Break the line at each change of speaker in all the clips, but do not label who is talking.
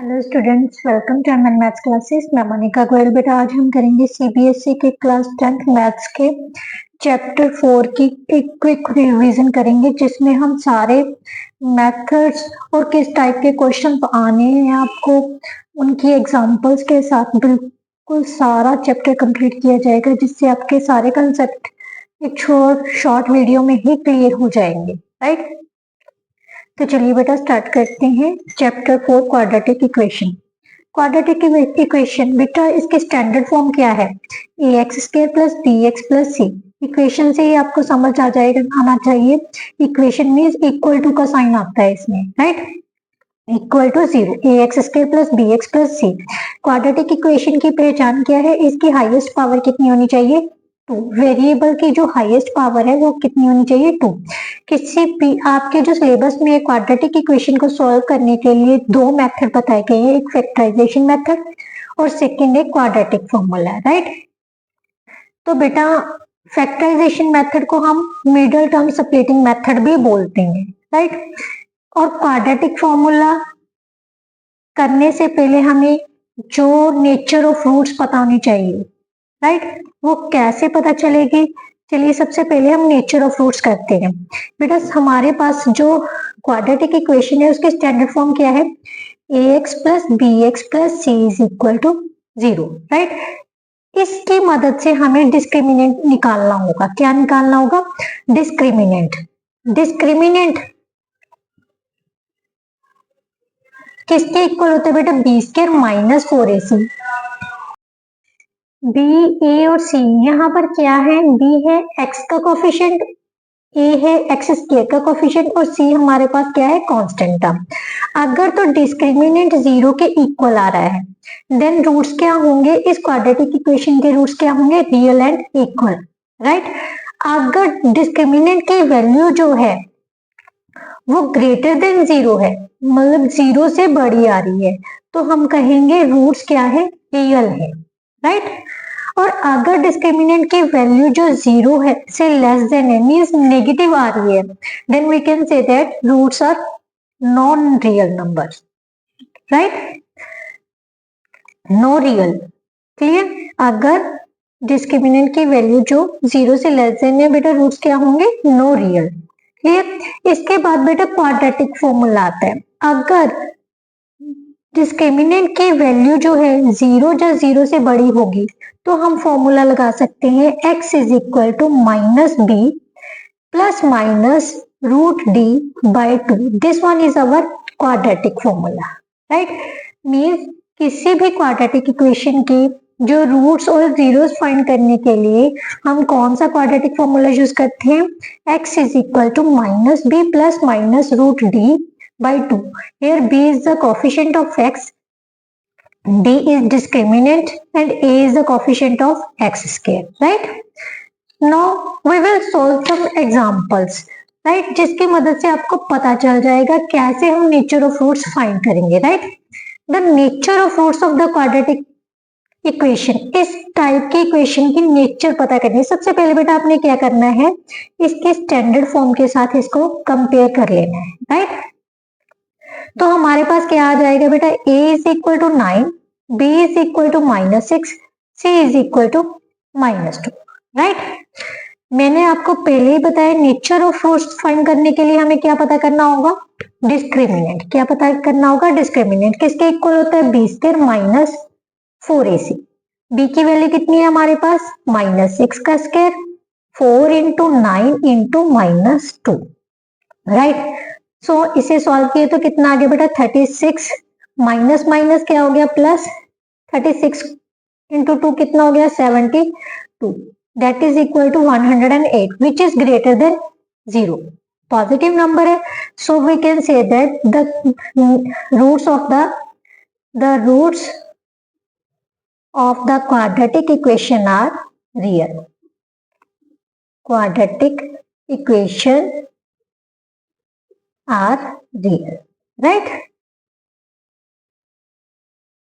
Hello students, welcome to MN maths classes. मैं मोनिका गोयल। बेटा आज हम करेंगे सीबीएसई के क्लास 10th मैथ्स के चैप्टर 4 की एक क्विक रिवीजन करेंगे, जिसमें हम सारे मेथड्स और किस टाइप के क्वेश्चन आने हैं आपको उनकी एग्जांपल्स के साथ बिल्कुल सारा चैप्टर कंप्लीट किया जाएगा, जिससे आपके सारे कंसेप्ट एक शॉर्ट वीडियो में ही क्लियर हो जाएंगे। राइट, तो चलिए बेटा स्टार्ट करते हैं। Chapter 4 quadratic equation. Quadratic equation बेटा इसके स्टैंडर्ड फॉर्म क्या है? A x square plus b x plus c. Equation से ही आपको समझ आ जाएगा, आना चाहिए। इक्वेशन मीन्स इक्वल टू का साइन आता है इसमें, right. Equal to 0, a x square plus b x plus c. Quadratic equation की पहचान क्या है? इसकी हाईएस्ट पावर कितनी होनी चाहिए? 2। वेरिएबल की जो हाईएस्ट पावर है वो कितनी होनी चाहिए? 2। किसी भी आपके जो सिलेबस में क्वाड्रेटिक इक्वेशन को सॉल्व करने के लिए दो मेथड बताए गए हैं, एक फैक्टराइजेशन मेथड और सेकंड है क्वाड्रेटिक फॉर्मूला, राइट। तो बेटा फैक्टराइजेशन मेथड को हम मिडिल टर्म स्प्लिटिंग मेथड भी बोलते हैं, राइट। और क्वाड्रेटिक फॉर्मूला करने से पहले हमें जो नेचर ऑफ रूट्स पता होनी चाहिए, राइट। वो कैसे पता चलेगी? चलिए सबसे पहले हम नेचर ऑफ रूट्स करते हैं। बेटा हमारे पास जो क्वाड्रेटिक इक्वेशन है उसके स्टैंडर्ड फॉर्म क्या है? A x plus b x plus c is equal to 0, right. इसकी मदद से हमें डिस्क्रिमिनेंट निकालना होगा। क्या निकालना होगा? डिस्क्रिमिनेंट। डिस्क्रिमिनेंट किसके इक्वल होता है बेटा? B square minus 4ac। B, a और सी, यहाँ पर क्या है? बी है एक्स का कोफिशिएंट, ए है एक्स स्क्वायर का कोफिशिएंट और सी हमारे पास क्या है? Constant term. अगर तो डिस्क्रिमिनेंट 0 के इक्वल आ रहा है, देन रूट्स क्या होंगे? इस क्वाड्रेटिक इक्वेशन के रूट्स क्या होंगे? Real and equal, right. अगर डिस्क्रिमिनेंट की वैल्यू जो है वो ग्रेटर देन 0 है, मतलब 0 से बड़ी आ रही है, तो हम कहेंगे रूट्स क्या है? रियल है, राइट। और अगर डिस्क्रिमिनेंट की वैल्यू जो 0 है से लेस देन है, मींस नेगेटिव आ रही है, then we can say that roots are non real numbers, right. No real. Clear? अगर डिस्क्रिमिनेंट की वैल्यू जो 0 से लेस देन है बेटा, रूट्स क्या होंगे? No real. क्लियर? इसके बाद बेटा क्वाड्रेटिक फॉर्मूला आता है। अगर डिस्क्रिमिनेंट की वैल्यू जो है 0 या 0 से बड़ी होगी, तो हम फॉर्मूला लगा सकते हैं x is equal to minus b plus minus root d by 2। This one is our quadratic formula, right. Means किसी भी क्वाड्रेटिक इक्वेशन की जो रूट्स और जीरोस फाइंड करने के लिए हम कौन सा क्वाड्रेटिक फॉर्मूला यूज करते हैं? x is equal to minus b plus minus root d by 2. Here b is the coefficient of x, d is discriminant and a is the coefficient of x square, right? Now we will solve some examples, right? जिसकी मदद से आपको पता चल जाएगा कैसे हम nature of roots find करेंगे, right? The nature of roots of the quadratic equation, इस टाइप की इक्वेशन की नेचर पता करनी है। सबसे पहले बेटा आपने क्या करना है? इसके स्टैंडर्ड फॉर्म के साथ इसको कंपेयर कर लेना है, राइट। तो हमारे पास क्या आ जाएगा बेटा? a is equal to 9, b is equal to -6, c is equal to -2, right. मैंने आपको पहले ही बताया नेचर ऑफ रूट्स फाइंड करने के लिए हमें क्या पता करना होगा? डिस्क्रिमिनेंट। क्या पता करना होगा? डिस्क्रिमिनेंट किसके इक्वल होता है? B square minus 4ac। b की वैल्यू कितनी है हमारे पास? -6 का square, 4 into 9 into -2, right. So इसे सॉल्व किए तो कितना आ गया बेटा? 36 माइनस माइनस क्या हो गया? प्लस। 36 इंटू 2 कितना हो गया? 72। That is equal to 108 which is greater than 0। Positive number है, so we can say that the roots of the quadratic equation are real. Quadratic equation are real, right.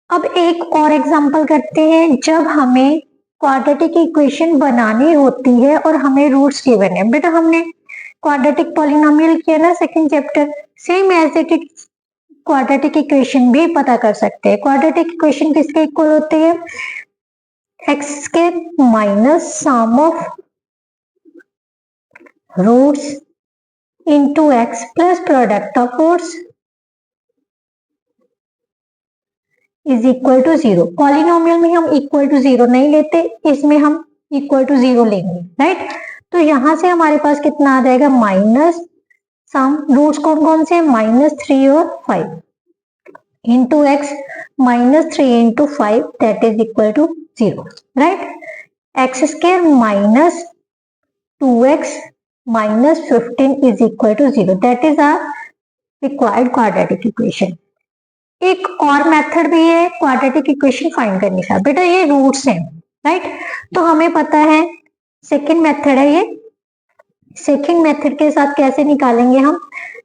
अब एक और एग्जांपल करते हैं। जब हमें क्वाड्रेटिक इक्वेशन बनानी होती है और हमें रूट्स गिवन है। बेटा हमने क्वाड्रेटिक पॉलिनोमियल किया ना second chapter, same as it is quadratic equation भी पता कर सकते हैं। क्वाड्रेटिक इक्वेशन किसके इक्वल होती है? X square minus sum of roots into x plus product of roots is equal to 0। Polynomial में हम इक्वल टू 0 नहीं लेते, इसमें हम इक्वल टू 0 लेंगे, राइट। तो यहां से हमारे पास कितना आ जाएगा? माइनस सम रूट्स कौन कौन से? -3 और 5 into x -3 into 5 that is equal to 0, right. X square minus 2x minus 15 is equal to 0 that is our required quadratic equation. एक और मेथड भी है क्वाड्रेटिक इक्वेशन फाइंड करने का। बेटा ये रूट्स हैं, राइट। तो हमें पता है सेकंड मेथड है ये। सेकंड मेथड के साथ कैसे निकालेंगे हम?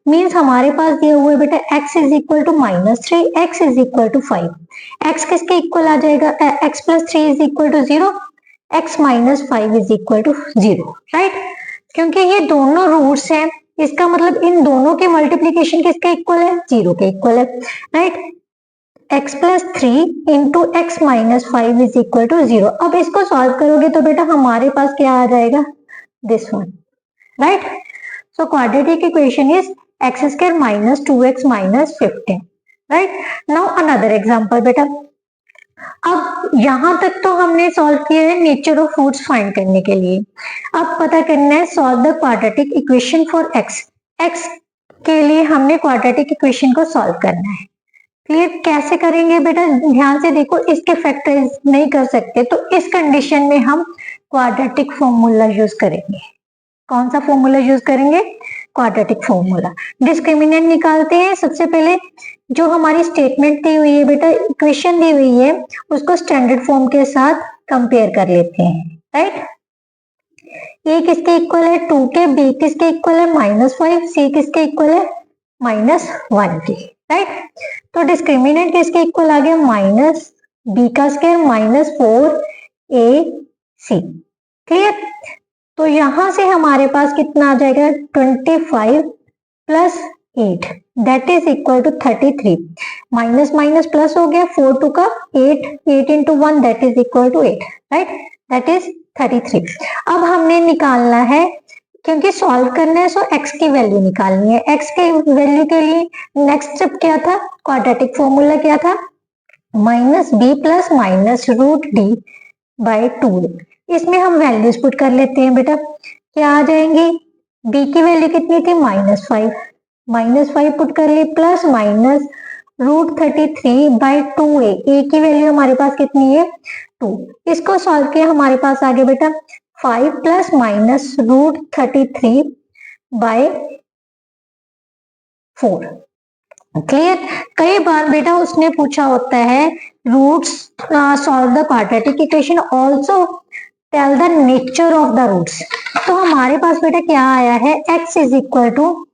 मींस हमारे पास दिया हुआ है बेटा x is equal to -3, x is equal to 5। x किसके इक्वल आ जाएगा? x plus 3 is equal to 0, x minus 5 is equal to 0, right. क्योंकि ये दोनों रूट्स हैं, इसका मतलब इन दोनों के मल्टीप्लीकेशन किसके इक्वल है? 0 के इक्वल है, right. x plus 3 into x minus 5 is equal to 0। अब इसको सॉल्व करोगे तो बेटा हमारे पास क्या आ जाएगा? This one, right. So quadratic equation is x square minus 2x minus 15, right. Now another example बेटा। अब यहां तक तो हमने सॉल्व किया है नेचर ऑफ रूट्स फाइंड करने के लिए। अब पता करना है solve the quadratic equation for x। x के लिए हमने क्वाड्रेटिक इक्वेशन को सॉल्व करना है। क्लियर? कैसे करेंगे बेटा? ध्यान से देखो, इसके फैक्टराइज नहीं कर सकते तो इस कंडीशन में हम क्वाड्रेटिक फॉर्मूला यूज करेंगे। कौन सा फॉर्मूला यूज करेंगे? Quadratic formula. डिस्क्रिमिनेंट निकालते हैं। सबसे पहले जो हमारी स्टेटमेंट दी हुई है बेटा, इक्वेशन दी हुई है, उसको स्टैंडर्ड फॉर्म के साथ कंपेयर कर लेते हैं, राइट। ए किसके इक्वल है? 2 के। बी किसके इक्वल है? -5। सी किसके इक्वल है? -1 के, राइट। तो डिस्क्रिमिनेंट किसके इक्वल आ गया? माइनस बी का स्क्वायर माइनस 4ac। क्लियर? तो यहां से हमारे पास कितना आ जाएगा? 25 plus 8 that is equal to 33। Minus minus plus हो गया, 4 2 का 8, 8 into 1 that is equal to 8, right. That is 33। अब हमने निकालना है, क्योंकि सॉल्व करना है, सो x की वैल्यू निकालनी है। x के वैल्यू के लिए नेक्स्ट स्टेप क्या था? क्वाड्रेटिक फॉर्मूला क्या था? -b plus minus root d by 2। इसमें हम वैल्यूज पुट कर लेते हैं बेटा। क्या आ जाएंगे? b की वैल्यू कितनी थी? -5। -5 पुट कर ली, plus minus √33 by 2a। a की वैल्यू हमारे पास कितनी है? 2। इसको सॉल्व किया, हमारे पास आ गया बेटा 5 प्लस माइनस √33 बाय 4। क्लियर? कई बार बेटा उसने पूछा होता है roots solve the quadratic equation, also tell the nature of the roots. तो हमारे पास बेटा क्या आया है? x is equal to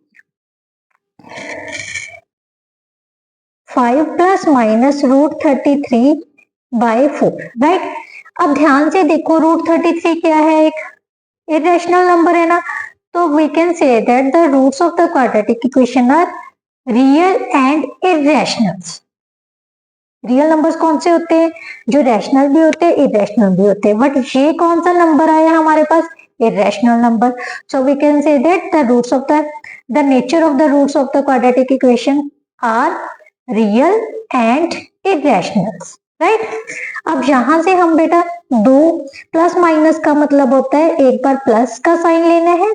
5 plus minus √33 by 4, right. अब ध्यान से देखो, √33 क्या है? एक इरेशनल नंबर है ना। तो we can say that the roots of the quadratic equation are real and irrational. Real numbers कौन से होते हैं? जो रैशनल भी होते हैं, इरेशनल भी होते हैं। बट ये कौन सा नंबर आया हमारे पास? Irrational number. So we can say that the roots of the nature of the roots of the quadratic equation are real and irrational, right. अब यहां से हम बेटा 2 प्लस माइनस का मतलब होता है एक बार प्लस का साइन लेना है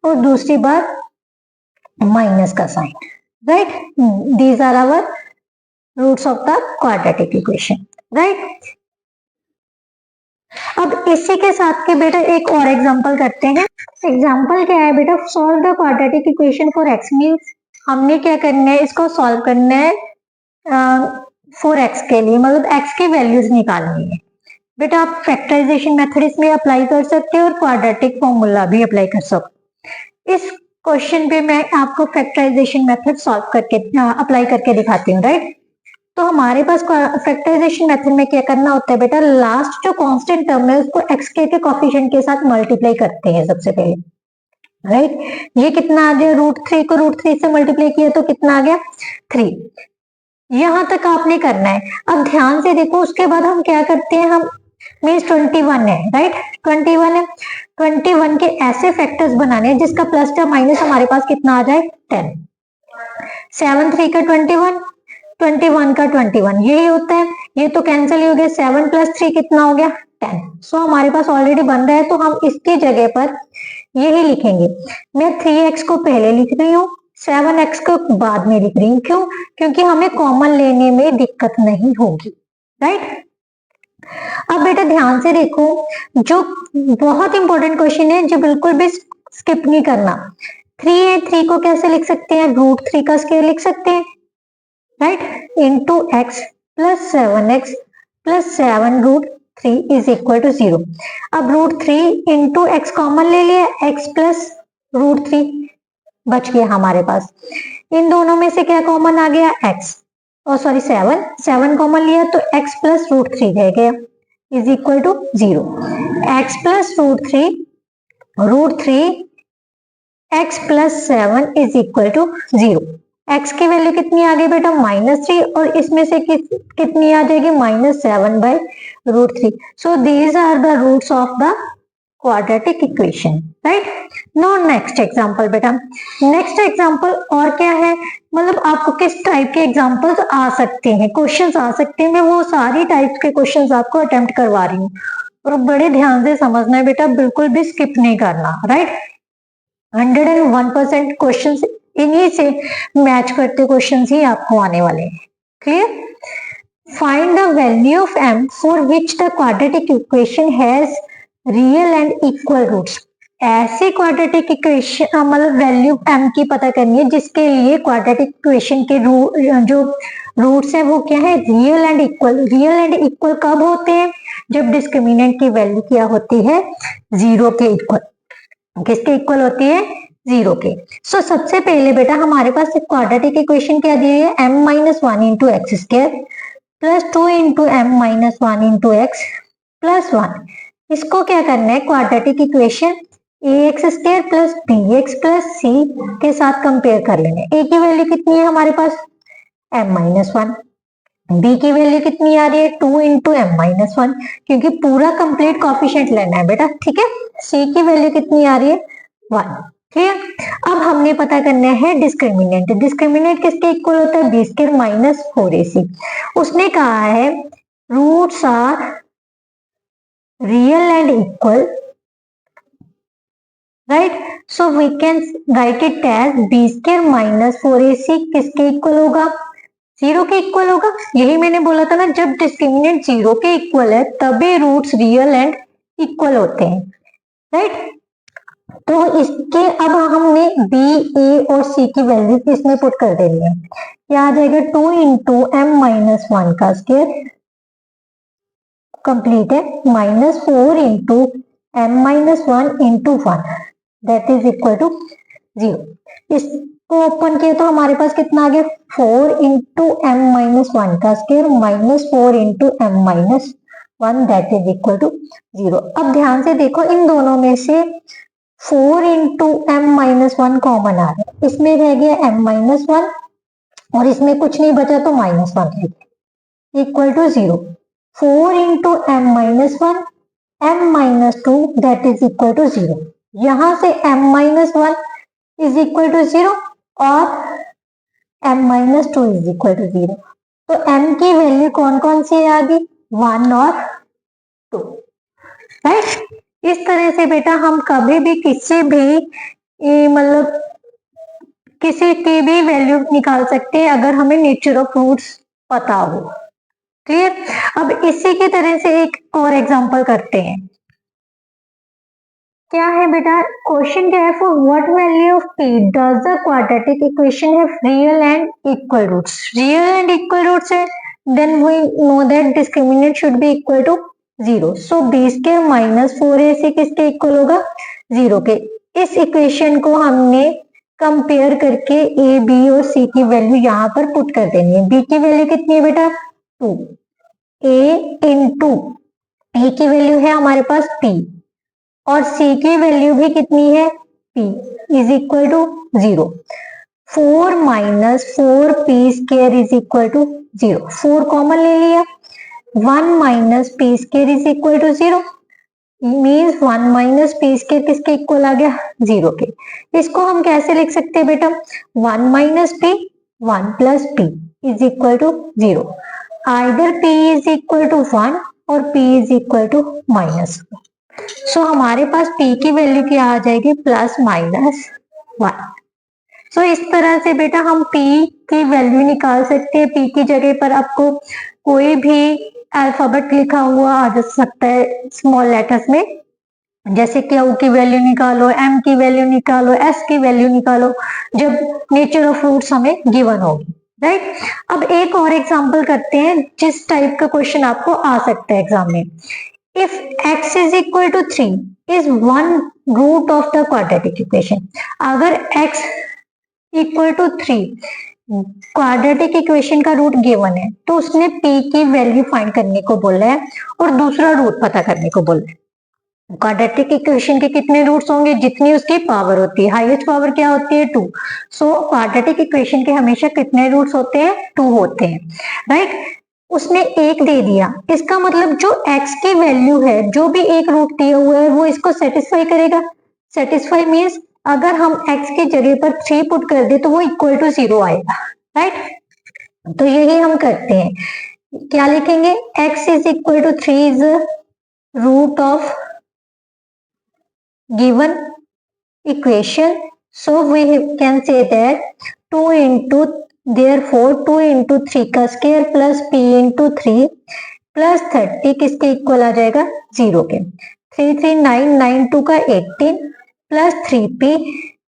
और दूसरी बार माइनस का sign, right. These are our roots of the quadratic equation, right. अब इसी के साथ के बेटा एक और एग्जांपल करते हैं। एग्जांपल क्या है बेटा? Solve the quadratic equation for x। Means हमने क्या करना है? इसको सॉल्व करना है फॉर x के लिए, मतलब x की वैल्यूज निकालनी है। बेटा आप फैक्टराइजेशन मेथड इसमें अप्लाई कर सकते हो और क्वाड्रेटिक फॉर्मूला भी अप्लाई कर सकते। इस क्वेश्चन पे मैं आपको फैक्टराइजेशन मेथड सॉल्व करके अप्लाई करके दिखाती हूँ, राइट। तो हमारे पास फैक्टराइजेशन मेथड में क्या करना होता है बेटा? लास्ट जो कांस्टेंट टर्म है उसको एक्स के कोफिशिएंट के साथ मल्टीप्लाई करते हैं सबसे पहले, राइट। ये कितना आ गया? √3 को √3 से मल्टीप्लाई किया तो कितना आ गया? 3। यहां तक आपने करना है। अब ध्यान से देखो, उसके बाद हम क्या करते हैं, हम मीन्स 21 है, राइट, 21 है, 21 के ऐसे फैक्टर्स बनाने हैं जिसका प्लस या माइनस हमारे पास कितना आ जाए, 10। 7 3 का 21, 21 का 21, यही होता है। ये तो कैंसिल ही हो गया, 7 प्लस 3 कितना हो गया, 10। सो हमारे पास ऑलरेडी बन रहा है, तो हम इसकी जगह पर यही लिखेंगे। मैं 3x को पहले लिख रही हूँ, 7x को बाद में लिख रही हूँ। क्यों? क्योंकि हमें कॉमन लेने में दिक्कत नहीं होगी, राइट। अब बेटा ध्यान से देखो, जो बहुत इंपॉर्टेंट क्वेश्चन है, जो बिल्कुल भी स्किप नहीं करना। 3 है, 3 को कैसे लिख सकते हैं, √3 का स्क्वायर लिख सकते हैं, right, into x plus 7x plus 7 √3 is equal to 0। अब √3 इंटू एक्स कॉमन ले लिया, x प्लस √3 बच गया हमारे पास। इन दोनों में से क्या कॉमन आ गया, x, और सॉरी 7 कॉमन लिया तो x प्लस √3 रह गया, is equal to 0। x plus √3 x plus 7 is equal to 0। x की वैल्यू कितनी आ गई बेटा, -3, और इसमें से कितनी आ जाएगी, -7/√3। So these are the roots of the quadratic equation, right. No next example बेटा, नेक्स्ट एग्जांपल और क्या है, मतलब आपको किस टाइप के एग्जांपल्स आ सकते हैं, क्वेश्चंस आ सकते हैं, मैं वो सारी टाइप्स के क्वेश्चंस आपको अटेम्प्ट करवा रही हूँ, और बड़े ध्यान से समझना है बेटा, बिल्कुल भी स्किप नहीं करना, राइट। 101% क्वेश्चंस इन्हीं से मैच करते क्वेश्चंस ही आपको आने वाले हैं, clear. Find the value of m for which the quadratic equation has real and equal roots. ऐसे क्वाड्रेटिक इक्वेशन मतलब वैल्यू m की पता करनी है जिसके लिए क्वाड्रेटिक इक्वेशन के जो रूट्स है वो क्या है, real and equal. Real and equal कब होते हैं, जब डिस्क्रिमिनेंट की वैल्यू क्या होती है, 0 के इक्वल। किसके इक्वल होती है, 0 के। सो सबसे पहले बेटा हमारे पास एक क्वाड्रेटिक इक्वेशन क्या दी है, m-1 into x square plus 2 into m-1 into x plus 1। इसको क्या करना है, quadratic equation ax square plus bx plus c के साथ कंपेयर कर लेना है। a की वैल्यू कितनी है हमारे पास, m-1, b की वैल्यू कितनी आ रही है, 2 इंटू m-1, क्योंकि पूरा कंप्लीट कॉफिशिएंट लेना है बेटा, ठीक है। c की वैल्यू कितनी आ रही है, 1, क्लियर। अब हमने पता करना है डिस्क्रिमिनेंट। डिस्क्रिमिनेंट किसके इक्वल होता है, b स्क्वायर माइनस 4ac। उसने कहा है roots are real and equal, right. So we can write it as b square minus 4ac किसके इक्वल होगा, 0 के इक्वल होगा। यही मैंने बोला था ना, जब डिस्क्रिमिनेंट 0 के इक्वल है तभी रूट्स रियल एंड इक्वल होते हैं, राइट। तो इसके अब हमने b, a और c की वैल्यू इसमें पुट कर देनी है। क्या आ जाएगा, 2 इंटू m-1 का स्क्वायर कंप्लीट है, -4 into m-1 into 1 that is equal to 0। इसको ओपन किया तो हमारे पास कितना आ गया, 4 इंटू m-1 का square -4 into m-1 that is equal to 0। अब ध्यान से देखो, इन दोनों में से 4 इंटू m-1 कॉमन आ रहा है, इसमें रह गया m-1 और इसमें कुछ नहीं बचा तो -1 रह गया, equal to 0। 4 into m-1 m-2 that is equal to 0। यहां से m-1 इज इक्वल टू 0 और m-2 इज इक्वल टू 0। तो m की वैल्यू कौन कौन सी आ गई, 1 और 2, राइट। इस तरह से बेटा हम कभी भी किसी भी मतलब किसी की भी वैल्यू निकाल सकते हैं अगर हमें नेचर ऑफ रूट्स पता हो, क्लियर। अब इसी की तरह से एक और एग्जांपल करते हैं। क्या है बेटा, क्वेश्चन क्या है, for what value of p does the quadratic equation have real and equal roots. Real and equal roots है, then we know that discriminant should be equal to 0। So b square minus 4ac किसके equal होगा, 0 के। इस equation को हमने compare करके a, b और c की वैल्यू यहाँ पर पुट कर देनी है। b की वैल्यू कितनी है बेटा, 2, a इंटू a की वैल्यू है हमारे पास p और c की वैल्यू भी कितनी है, p is equal to 0। 4 minus 4p² is equal to 0। 4 common ले लिया, 1 minus p² is equal to 0 means 1 minus p² किसके इक्वल आ गया, 0 के। इसको हम कैसे लिख सकते हैं बेटा, 1 minus p 1 plus p is equal to 0। Either p is equal to 1 और p is equal to minus. So हमारे पास p की वैल्यू क्या आ जाएगी, प्लस माइनस 1। सो इस तरह से बेटा हम p की वैल्यू निकाल सकते हैं। p की जगह पर आपको कोई भी अल्फाबेट लिखा हुआ आ सकता है स्मॉल लेटर्स में, जैसे Q की वैल्यू निकालो, M की वैल्यू निकालो, S की वैल्यू निकालो, जब नेचर ऑफ फ्रूट्स हमें गिवन होगी, राइट। अब एक और एग्जांपल करते हैं जिस टाइप का क्वेश्चन आपको आ सकता है एग्जाम में। If x is equal to 3 is one root of the quadratic equation. अगर x equal to 3 quadratic equation का रूट गिवन है तो उसने p की वैल्यू फाइंड करने को बोला है और दूसरा रूट पता करने को बोला है। क्वाड्रेटिक इक्वेशन के कितने रूट्स होंगे, जितनी उसकी पावर होती है। हाईएस्ट पावर क्या होती है, 2। सो क्वाड्रेटिक इक्वेशन के हमेशा कितने रूट्स होते हैं, 2 होते हैं, राइट। उसने एक दे दिया, इसका मतलब जो x की वैल्यू है, जो भी एक रूट दिया हुआ है वो इसको सेटिस्फाई करेगा। सेटिस्फाई मीन्स अगर हम x की जगह पर 3 पुट कर दे तो वो इक्वल टू 0 आएगा, राइट। तो यही हम करते हैं, क्या लिखेंगे, x is equal to 3 is root of given equation, so we can say that 2 into therefore 2 into 3 का square plus p into 3 plus 30 किसके इक्वल आ जाएगा, 0 के। 3 3 9 9 2 का 18 plus 3p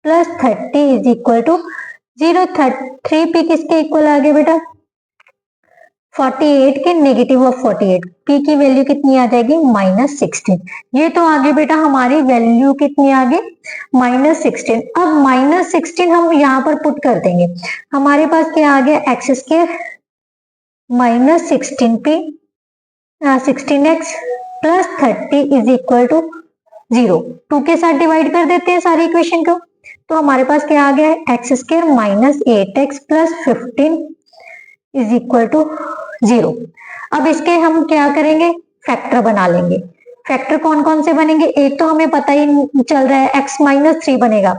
plus 30 is equal to 0। 3p किसके इक्वल आ गया बेटा, 48 के नेगेटिव ऑफ 48, p की वैल्यू कितनी आ जाएगी, -16। ये तो आगे बेटा हमारी वैल्यू कितनी आ गई, -16। अब -16 हम यहाँ पर पुट कर देंगे, हमारे पास क्या आ गया, x² -16p 16x plus 30 is equal to 0। 2 के साथ डिवाइड कर देते हैं सारी इक्वेशन को, तो हमारे पास क्या आ गया है, x² -8x plus 15 is equal to 0। अब इसके हम क्या करेंगे, फैक्टर बना लेंगे। फैक्टर कौन कौन से बनेंगे, एक तो हमें पता ही चल रहा है x -3 बनेगा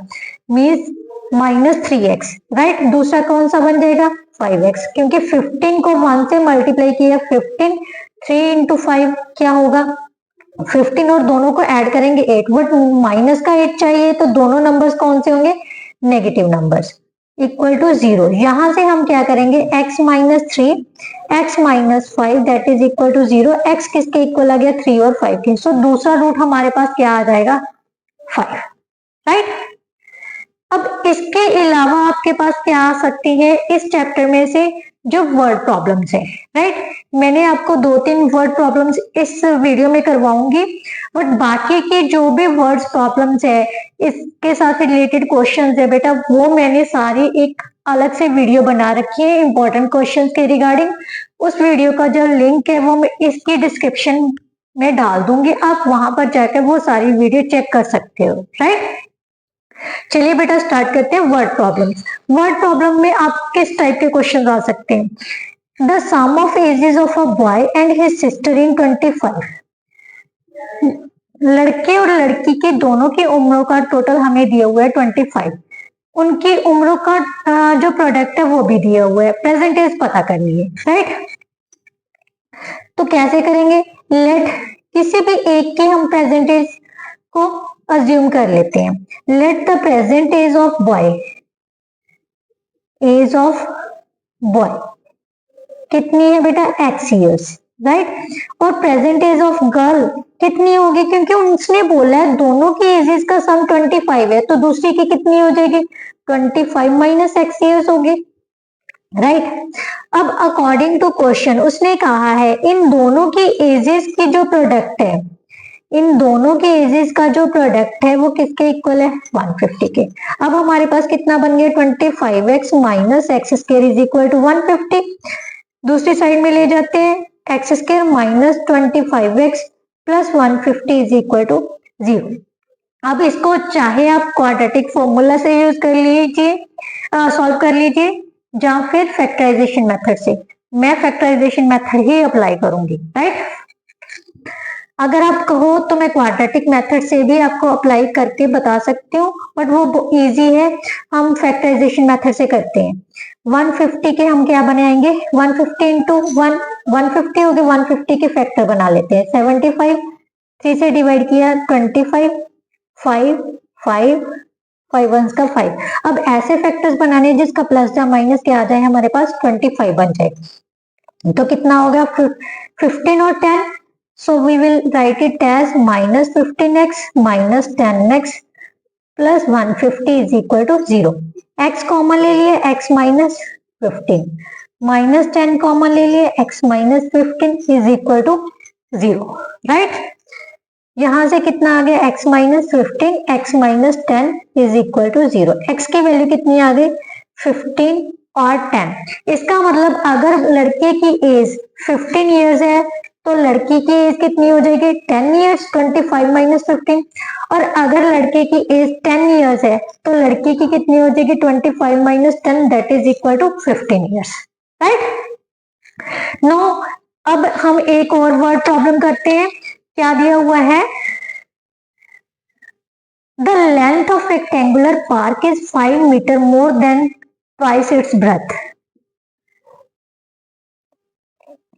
मीन्स -3x, राइट। दूसरा कौन सा बन जाएगा, 5x, क्योंकि 15 को 1 से मल्टीप्लाई किया, 15 3 इंटू 5 क्या होगा 15 और दोनों को ऐड करेंगे 8, बट माइनस का 8 चाहिए तो दोनों नंबर्स कौन से होंगे, नेगेटिव नंबर्स, इक्वल टू 0। यहां से हम क्या करेंगे, x -3 x -5 that is equal to 0। x किसके इक्वल आ गया, 3 और 5 के। सो दूसरा रूट हमारे पास क्या आ जाएगा, 5, राइट। अब इसके अलावा आपके पास क्या आ सकती है इस चैप्टर में से, जो वर्ड प्रॉब्लम्स है, राइट। मैंने आपको 2-3 वर्ड प्रॉब्लम्स इस वीडियो में करवाऊंगी, बट बाकी की जो भी वर्ड प्रॉब्लम्स है, इसके साथ रिलेटेड क्वेश्चंस है बेटा, वो मैंने सारी एक अलग से वीडियो बना रखी है इंपॉर्टेंट क्वेश्चंस के रिगार्डिंग। उस वीडियो का जो लिंक है वो मैं इसकी डिस्क्रिप्शन में डाल दूंगी, आप वहां पर जाकर वो सारी वीडियो चेक कर सकते हो, राइट। चलिए बेटा स्टार्ट करते हैं वर्ड प्रॉब्लम्स। वर्ड प्रॉब्लम में आप किस टाइप के क्वेश्चन आ सकते हैं, the sum of ages of a boy and his sister in 25। लड़के और लड़की के दोनों की उम्रों का टोटल हमें दिया हुआ है 25। उनकी उम्रों का जो प्रोडक्ट है वो भी दिया हुआ है, प्रेजेंट एज पता करनी है, राइट। तो कैसे करेंगे, लेट किसी भी एक की हम प्रेजेंट एज को अज्यूम कर लेते हैं। Let the present age of boy, age of boy कितनी है बेटा, x years, राइट। और प्रेजेंट एज ऑफ गर्ल कितनी होगी, क्योंकि उसने बोला है दोनों की एजेस का सम 25 है, तो दूसरी की कितनी हो जाएगी, 25 माइनस x years होगी, राइट। अब अकॉर्डिंग टू क्वेश्चन उसने कहा है इन दोनों की एजेस की जो प्रोडक्ट है, इन दोनों के एजेस का जो प्रोडक्ट है वो किसके इक्वल है, 150 के। अब हमारे पास कितना बन गया, 25x minus x² is equal to 150। दूसरी साइड में ले जाते हैं, x² minus 25x plus 150 is equal to 0। अब इसको चाहे आप क्वाड्रेटिक फॉर्मूला से यूज कर लीजिए, सॉल्व कर लीजिए, या फिर फैक्टराइजेशन मेथड से। मैं फैक्टराइजेशन मेथड ही अप्लाई करूंगी, राइट। अगर आप कहो तो मैं क्वाड्रेटिक मेथड से भी आपको अप्लाई करके बता सकती हूँ, बट वो इजी है, हम फैक्टराइजेशन मेथड से करते हैं। 150 के हम क्या बनाएंगे, 150 इंटू 150 हो गए, 150 के फैक्टर बना लेते हैं। 75 3 से डिवाइड किया 25, 5 5 5 1 का 5। अब ऐसे फैक्टर्स बनाने जिसका प्लस या माइनस क्या आ जाए हमारे पास 25 बन जाए, तो कितना होगा 15 और 10। So we will write it as minus 15x minus 10x plus 150 is equal to 0। x common ले लिए, x माइनस 15 माइनस 10 कॉमन ले लिए, x minus 15 is equal to 0, right. यहां से कितना आ गया x minus 15, x minus 10 is equal to 0। x की वैल्यू कितनी आ गई 15 और 10। इसका मतलब अगर लड़के की एज 15 इयर्स है तो लड़की की एज कितनी हो जाएगी 10 इयर्स, 25 माइनस 15। और अगर लड़के की एज 10 इयर्स है तो लड़की की कितनी हो जाएगी 25 minus 10, that is equal to 15 years, right. No, अब हम एक और वर्ड प्रॉब्लम करते हैं। क्या दिया हुआ है, the length of rectangular park is 5 meter more than twice its breadth.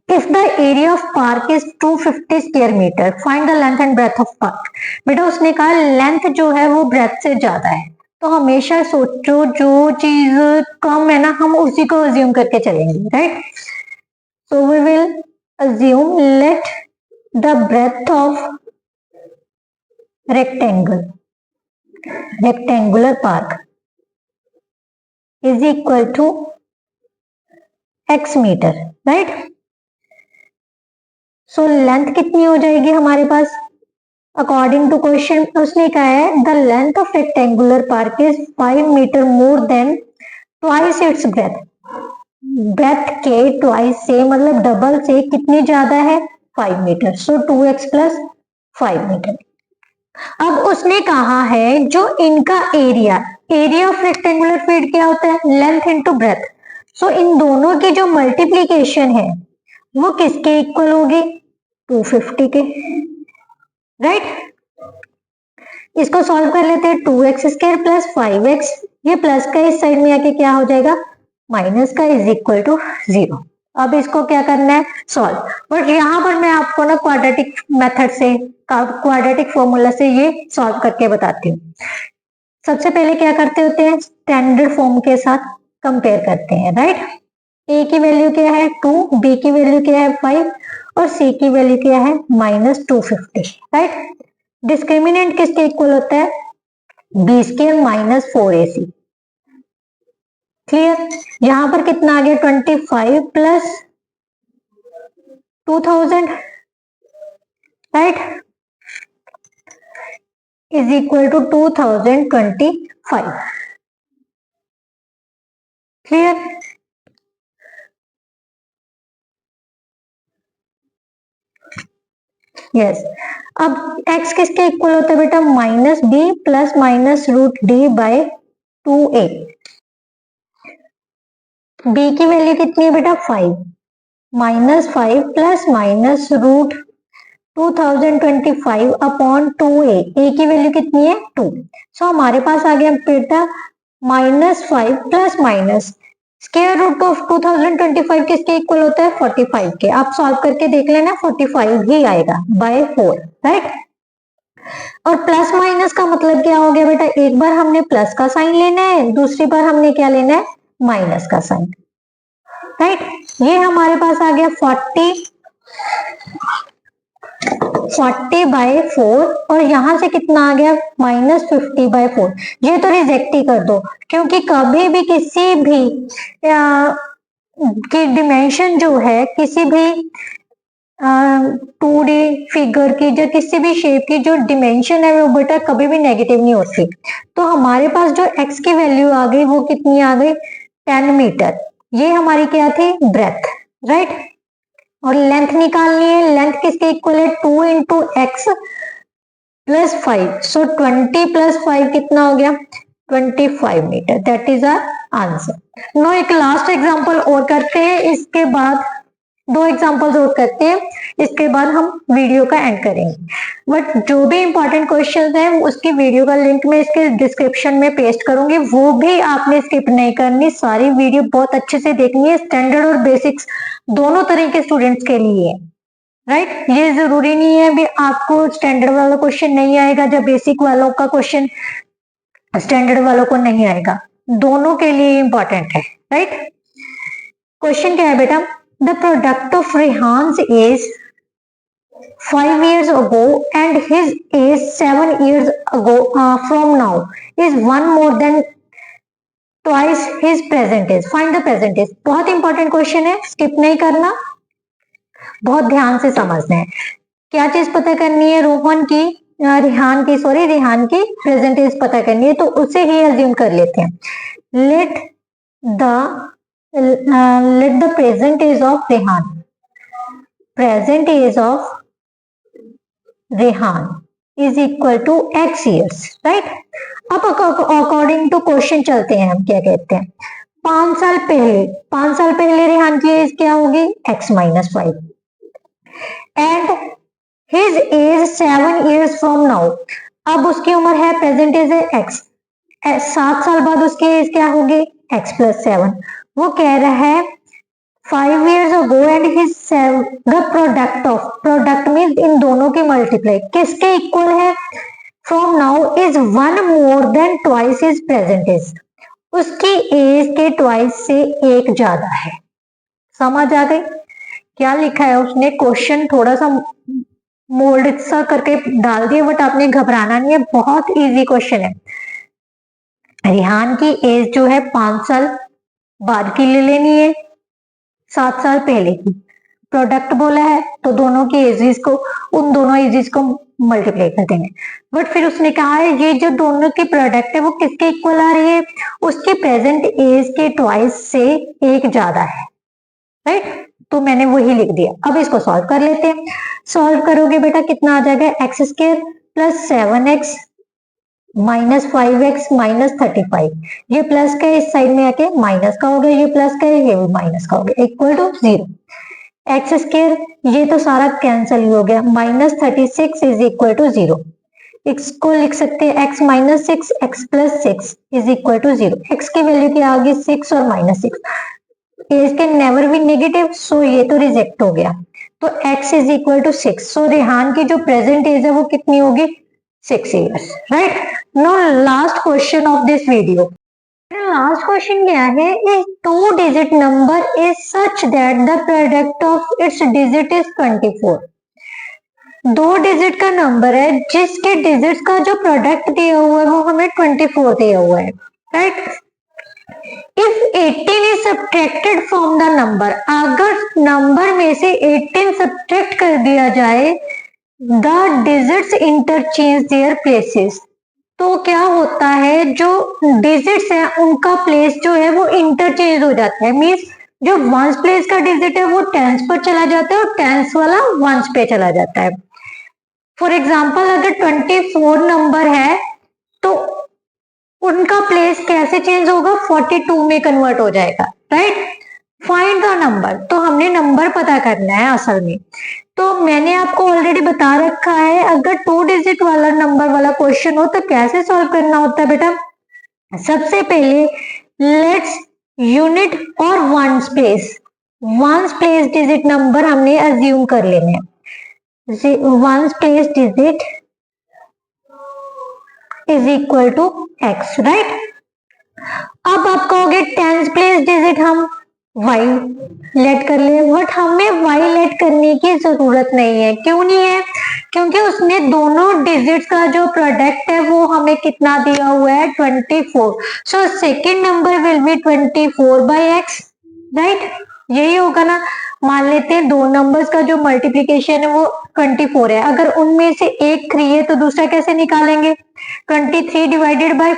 If the area of park is 250 square meter, find the length and breadth of park. बेटा उसने कहा लेंथ जो है वो ब्रेथ से ज्यादा है, तो हमेशा सोचो जो चीज कम है ना हम उसी को अज्यूम करके चलेंगे, right. So we will assume let the breadth of rectangular park is equal to x metre, right. So length कितनी हो जाएगी हमारे पास, अकॉर्डिंग टू क्वेश्चन उसने कहा है the length of rectangular park is 5 metre more than twice its breadth. Breadth के twice से मतलब डबल से कितनी ज्यादा है 5 मीटर, सो 2x प्लस 5 मीटर। अब उसने कहा है जो इनका एरिया ऑफ रेक्टेंगुलर फील्ड क्या होता है लेंथ इनटू ब्रेथ। सो इन दोनों की जो मल्टीप्लीकेशन है वो किसके इक्वल होगी 250 के, राइट। इसको सॉल्व कर लेते हैं 2x स्क्वायर प्लस 5x, ये प्लस का इस साइड में आके क्या हो जाएगा माइनस का इज इक्वल टू 0। अब इसको क्या करना है सॉल्व, बट यहाँ पर मैं आपको ना क्वाड्रेटिक मेथड से क्वाड्रेटिक फॉर्मूला से ये सॉल्व करके बताती हूँ। सबसे पहले क्या करते होते हैं स्टैंडर्ड फॉर्म के साथ कंपेयर करते हैं, राइट। a की वैल्यू क्या है 2, b की वैल्यू क्या है 5 और c की वैल्यू क्या है माइनस 250, राइट। डिस्क्रिमिनेंट किसके इक्वल होता है b square minus 4ac, clear. यहां पर कितना आ गया 25 plus 2000, right, is equal to 2025, clear. Yes, अब x किसके इक्वल होता है बेटा minus b plus minus root d by 2a। b की वैल्यू कितनी है बेटा 5, minus 5 plus minus root 2025 upon 2a, a की वैल्यू कितनी है 2। सो हमारे पास आ गया बेटा minus 5 plus minus square root of 2025 किसके इक्वल होता है 45 के। आप सॉल्व करके देख लेना 45 ही आएगा बाय 4, राइट। और प्लस माइनस का मतलब क्या हो गया बेटा, एक बार हमने प्लस का साइन लेना है, दूसरी बार हमने क्या लेना है माइनस का साइन, राइट। ये हमारे पास आ गया 40 बाय 4 और यहां से कितना आ गया माइनस 50 बाय 4। ये तो रिजेक्ट ही कर दो, क्योंकि कभी भी किसी भी की डिमेंशन जो है किसी भी 2D फिगर की या किसी भी शेप की जो डिमेंशन है वो बेटा कभी भी नेगेटिव नहीं होती। तो हमारे पास जो x की वैल्यू आ गई वो कितनी आ गई 10 मीटर, ये हमारी क्या थी ब्रेथ, राइट। और लेंथ निकालनी है, लेंथ किसके इक्वल है 2 इंटू एक्स +5, सो 20 + 5 कितना हो गया 25 metre. That is our answer. No एक लास्ट एग्जांपल और करते हैं, इसके बाद 2 एग्जांपल्स और करते हैं, इसके बाद हम वीडियो का एंड करेंगे। बट जो भी इंपॉर्टेंट क्वेश्चंस हैं उसकी वीडियो का लिंक मैं इसके डिस्क्रिप्शन में पेस्ट करूंगी, वो भी आपने स्किप नहीं करनी, सारी वीडियो बहुत अच्छे से देखनी है। स्टैंडर्ड और बेसिक्स दोनों तरह के स्टूडेंट्स के लिए, राइट। ये जरूरी नहीं है भी आपको स्टैंडर्ड वाला क्वेश्चन नहीं आएगा या बेसिक वालों का क्वेश्चन स्टैंडर्ड वालों को नहीं आएगा, दोनों के लिए इंपॉर्टेंट है, राइट। क्वेश्चन क्या है बेटा, the product of Rehan's ages 5 years ago and his age 7 years ago from now is 1 more than twice his present age. Find the present age। बहुत इंपॉर्टेंट क्वेश्चन है, स्किप नहीं करना, बहुत ध्यान से समझना है। क्या चीज पता करनी है, रोहन की रेहान की प्रेजेंट एज पता करनी है, तो उसे ही अज्यूम कर लेते हैं। Let the present age of Rehan, present age of Rehan is equal to x years, right. अब अकॉर्डिंग टू क्वेश्चन चलते हैं, हम क्या कहते हैं 5 साल पहले रेहान की एज क्या होगी x - 5 and his age 7 years from now. अब उसकी उम्र है, प्रेजेंट एज है x, 7 साल बाद उसकी एज क्या होगी x + 7। वो कह रहा है 5 years ago and his the product means इन दोनों की मल्टीप्लाई किसके इक्वल है, from now is 1 more than twice his present age, उसकी एज के ट्वाइस से एक ज्यादा है। समझ आ गई क्या लिखा है उसने, क्वेश्चन थोड़ा सा मोल्ड सा करके डाल दिया, बट आपने घबराना नहीं है, बहुत इजी क्वेश्चन है। रेहान की एज जो है 5 साल बाद की ले लेनी है, 7 साल पहले की। प्रोडक्ट बोला है तो दोनों की एजेस को, उन दोनों एजेस को मल्टीप्लाई कर देंगे। बट फिर उसने कहा है ये जो दोनों की प्रोडक्ट है वो किसके इक्वल आ रही है, उसकी प्रेजेंट एज के ट्वाइस से एक ज्यादा है, राइट। तो मैंने वही लिख दिया। अब इसको सॉल्व कर लेते हैं। सॉल्व करोगे बेटा कितना आ जाएगा x² + 7x - 5x - 35। ये प्लस का इस साइड में आके माइनस का हो गया, ये प्लस का ये भी माइनस का हो गया, इक्वल टू 0। x² ये तो सारा कैंसिल हो गया, -36 इज इक्वल टू 0। इसको लिख सकते हैं x - 6 x + 6 is equal to 0। x की वैल्यू क्या आ गई 6 और -6, age can never be negative, so ये तो रिजेक्ट हो गया। तो x is equal to 6, so Rehan की जो प्रेजेंट एज है वो कितनी होगी 6 years, right. No last question of this video. Last question क्या है, a 2 digit number is such that the product of its digit is 24। 2 digit का नंबर है जिसके डिजिट्स का जो प्रोडक्ट दिया हुआ है वो हमें 24 दिया हुआ है, right. If 18 is subtracted from the number, अगर नंबर में से 18 सब्ट्रैक्ट कर दिया जाए, the digits interchange their places, तो क्या होता है जो डिजिट्स है उनका प्लेस जो है वो इंटरचेंज हो जाता है। मीन्स जो वंस प्लेस का डिजिट है वो टेंस पर चला जाता है और टेंस वाला वंस पे चला जाता है। फॉर एग्जाम्पल अगर 24 नंबर है तो उनका प्लेस कैसे चेंज होगा 42 में कन्वर्ट हो जाएगा, राइट। फाइंड द नंबर, तो हमने नंबर पता करना है असल में। तो मैंने आपको ऑलरेडी बता रखा है, अगर 2 डिजिट वाला नंबर वाला क्वेश्चन हो तो कैसे सॉल्व करना होता है बेटा। सबसे पहले लेट्स यूनिट और वंस प्लेस डिजिट नंबर हमने अज्यूम कर लेने हैं। Ones place digit is equal to x, right. अब आप कहोगे टेंस प्लेस डिजिट हम y लेट कर ले, बट हमें y लेट करने की जरूरत नहीं है। क्यों नहीं है, क्योंकि उसने दोनों डिजिट्स का जो प्रोडक्ट है वो हमें कितना दिया हुआ है 24, so second number will be 24/x, right. यही होगा ना। मान लेते हैं 2 नंबर्स का जो मल्टीप्लीकेशन है वो 24 है, अगर उनमें से एक 3 है तो दूसरा कैसे निकालेंगे 23 डिवाइडेड बाय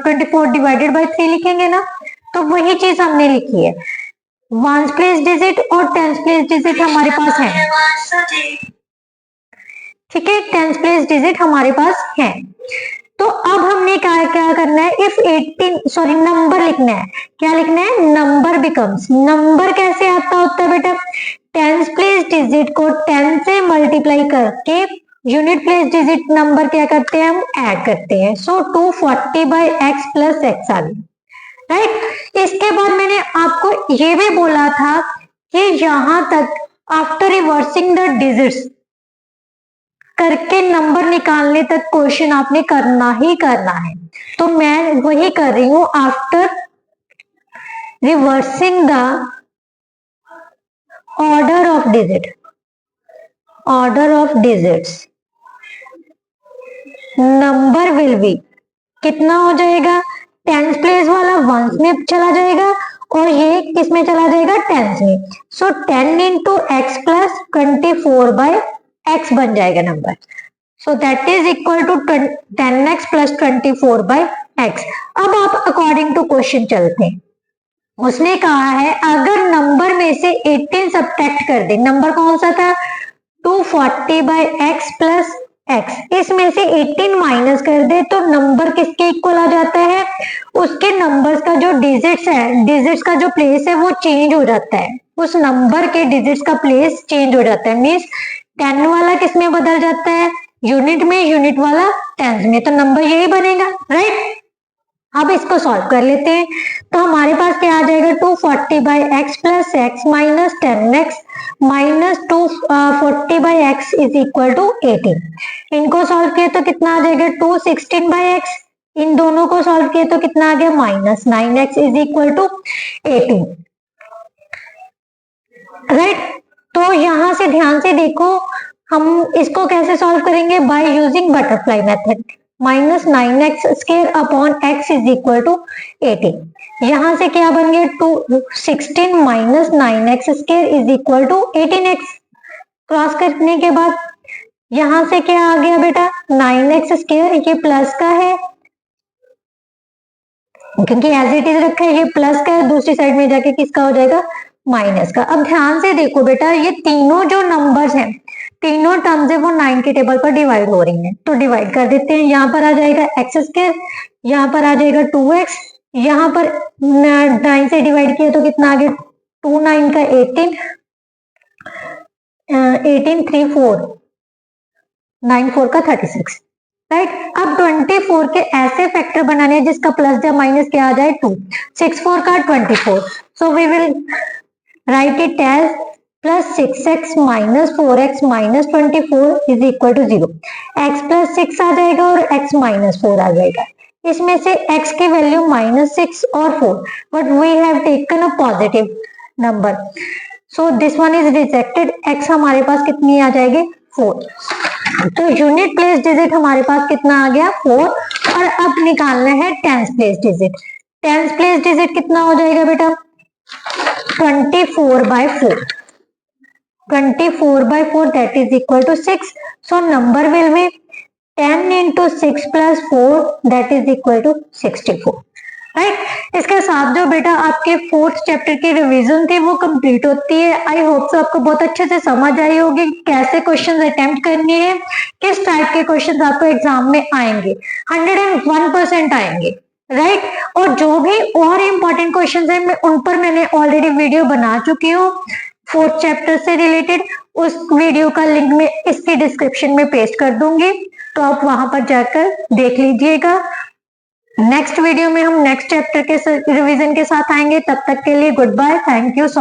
24 डिवाइडेड बाय 3 लिखेंगे ना। तो वही चीज हमने लिखी है। वंस प्लेस डिजिट और टेंस प्लेस डिजिट हमारे पास है, ठीक है, टेंस प्लेस डिजिट हमारे पास है। तो अब हमने क्या करना है, इफ 18 नंबर लिखना है। क्या लिखना है, नंबर बिकम्स। नंबर कैसे आता होता है बेटा, टेंस प्लेस डिजिट को 10 से मल्टीप्लाई करके यूनिट प्लेस डिजिट नंबर क्या करते हैं, हम ऐड करते हैं। सो 240 बाई एक्स प्लस एक्स आ गई, राइट। इसके बाद मैंने आपको ये भी बोला था कि यहां तक आफ्टर रिवर्सिंग द डिजिट्स करके नंबर निकालने तक क्वेश्चन आपने करना ही करना है। तो मैं वही कर रही हूं, after reversing the order of digits number will be, कितना हो जाएगा, टेंस प्लेस वाला वंस में चला जाएगा और ये किस में चला जाएगा, टेंस में। So 10 into x plus 24 by x बन जाएगा number. So that is equal to 10x plus 24 by x. अब आप अकॉर्डिंग टू क्वेश्चन चलते हैं। उसने कहा है अगर नंबर में से 18 सब्ट्रैक्ट कर दे, नंबर कौन सा था, 240 बाय एक्स प्लस एक्स, इसमें से 18 माइनस कर दे तो नंबर किसके इक्वल आ जाता है, उसके नंबर्स का जो डिजिट्स है, डिजिट्स का जो प्लेस है वो चेंज हो जाता है, उस नंबर के डिजिट्स का प्लेस चेंज हो जाता है। मीन्स 10 वाला किस में बदल जाता है, यूनिट में, यूनिट वाला टेंस में, तो नंबर यही बनेगा, राइट। अब इसको सॉल्व कर लेते हैं। तो हमारे पास क्या आ जाएगा, 240 by x plus x minus 10x minus 240 by x is equal to 18। इनको सॉल्व किया तो कितना आ जाएगा, 216 बाई एक्स। इन दोनों को सॉल्व किया तो कितना आ गया, minus 9x is equal to 18, right. तो यहां से ध्यान से देखो, हम इसको कैसे सॉल्व करेंगे, by using butterfly method. Minus 9x square upon x is equal to 18। यहां से क्या बन गया, 216 minus 9x square is equal to 18x। Cross करने के बाद यहां से क्या आ गया बेटा, 9x स्क्वायर, ये प्लस का है क्योंकि एज इट इज रखा है, ये प्लस का है, दूसरी साइड में जाके किसका हो जाएगा, माइनस का। अब ध्यान से देखो बेटा, ये तीनों जो नंबर्स हैं, तीनों टर्म्स है वो 9 के टेबल पर डिवाइड हो रही हैं, तो डिवाइड कर देते हैं। यहाँ पर आ जाएगा एक्स स्क्वायर, यहाँ पर आ जाएगा 2x, यहाँ पर 9 से डिवाइड किया तो कितना आ गया, 2 9 का 18, 18 3 4, 9 4 का 36, राइट। अब 24 के ऐसे फैक्टर बनाने हैं जिसका प्लस या माइनस क्या आ जाए, 2, 6 4 का 24। So we will write it as plus 6x minus 4x minus 24 is equal to 0। x plus 6 आ जाएगा और x माइनस 4 आ जाएगा। इसमें से x की वैल्यू माइनस 6 और 4, but we have taken a positive number, so this one is rejected. x हमारे पास कितनी आ जाएगी, 4। तो यूनिट प्लेस डिजिट हमारे पास कितना आ गया, 4। और अब निकालना है tense place digit. Tense place digit कितना हो जाएगा बेटा, 24 by 4, 24 by 4 that is equal to 6. So number will be 10 into 6 plus 4 that is equal to 64, right. इसके साथ जो बेटा आपके 4th चैप्टर की रिवीजन थी वो कंप्लीट होती है। आई होप सो आपको बहुत अच्छे से समझ आई होगी कैसे क्वेश्चन अटेम्प्ट करनी है, किस टाइप के क्वेश्चन आपको एग्जाम में आएंगे, 101% आएंगे, राइट। और जो भी और इम्पोर्टेंट क्वेश्चन है मैं उन पर मैंने ऑलरेडी वीडियो बना चुकी हूँ 4th चैप्टर से रिलेटेड। उस वीडियो का लिंक मैं इसके डिस्क्रिप्शन में पेस्ट कर दूंगी, तो आप वहां पर जाकर देख लीजिएगा। नेक्स्ट वीडियो में हम नेक्स्ट चैप्टर के रिवीजन के साथ आएंगे। तब तक के लिए goodbye, thank you so much.